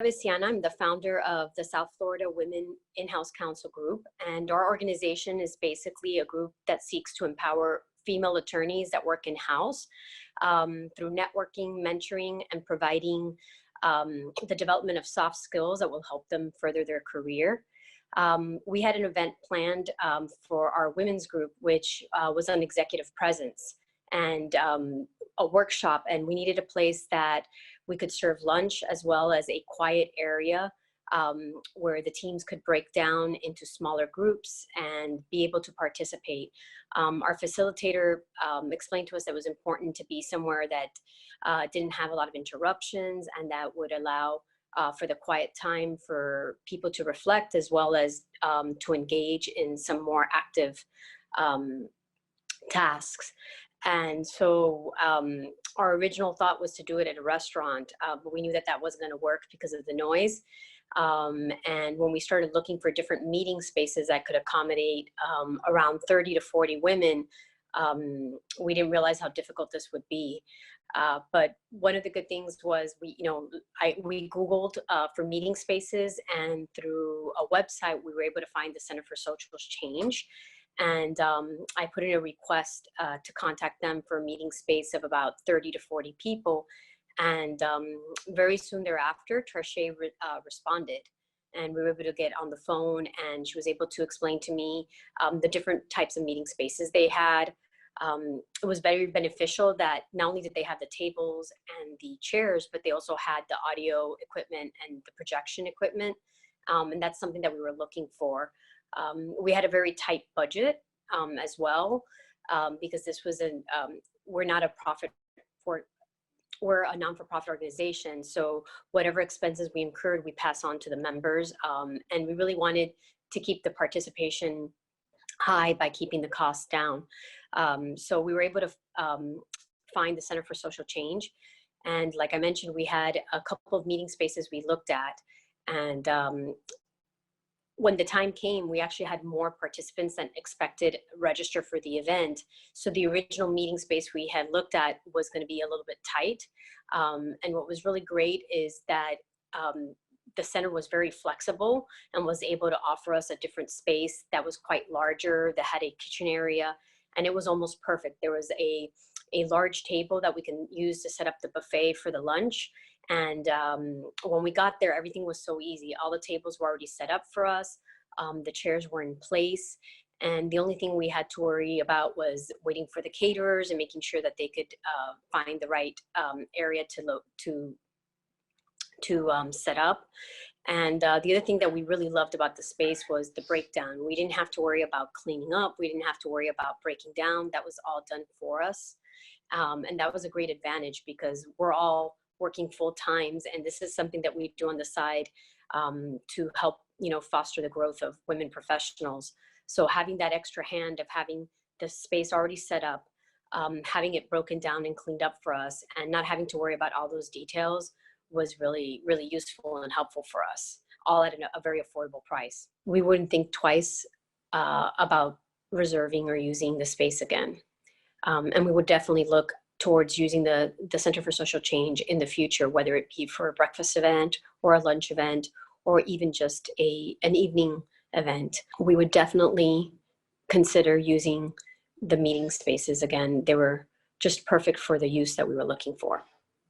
Veciana. I'm the founder of the South Florida Women In-House Counsel Group, and our organization is basically a group that seeks to empower female attorneys that work in-house through networking, mentoring, and providing the development of soft skills that will help them further their career. We had an event planned for our women's group, which was on executive presence and a workshop, and we needed a place that we could serve lunch as well as a quiet area where the teams could break down into smaller groups and be able to participate. Our facilitator explained to us that it was important to be somewhere that didn't have a lot of interruptions and that would allow for the quiet time for people to reflect as well as to engage in some more active tasks. And so our original thought was to do it at a restaurant, but we knew that that wasn't going to work because of the noise. And when we started looking for different meeting spaces that could accommodate around 30 to 40 women, we didn't realize how difficult this would be. But one of the good things was we Googled for meeting spaces, and through a website, we were able to find the Center for Social Change. And I put in a request to contact them for a meeting space of about 30 to 40 people. And very soon thereafter, Trisha responded, and we were able to get on the phone, and she was able to explain to me the different types of meeting spaces they had. It was very beneficial that not only did they have the tables and the chairs, but they also had the audio equipment and the projection equipment. And that's something that we were looking for. We had a very tight budget as well, because this was we're not a we're a non-for-profit organization. So whatever expenses we incurred, we pass on to the members. And we really wanted to keep the participation high by keeping the costs down. So we were able to find the Center for Social Change. And like I mentioned, we had a couple of meeting spaces we looked at. And when the time came, we actually had more participants than expected register for the event. So the original meeting space we had looked at was going to be a little bit tight. And what was really great is that the center was very flexible and was able to offer us a different space that was quite larger, that had a kitchen area, and it was almost perfect. There was a large table that we can use to set up the buffet for the lunch. And when we got there, everything was so easy. All the tables were already set up for us. The chairs were in place. And the only thing we had to worry about was waiting for the caterers and making sure that they could find the right area to set up. And the other thing that we really loved about the space was the breakdown. We didn't have to worry about cleaning up. We didn't have to worry about breaking down. That was all done for us. And that was a great advantage because we're all working full times, and this is something that we do on the side to help, foster the growth of women professionals. So having that extra hand of having the space already set up, having it broken down and cleaned up for us, and not having to worry about all those details was really, really useful and helpful for us, all at a very affordable price. We wouldn't think twice about reserving or using the space again. And we would definitely look towards using the Center for Social Change in the future, whether it be for a breakfast event or a lunch event, or even just an evening event. We would definitely consider using the meeting spaces again. They were just perfect for the use that we were looking for.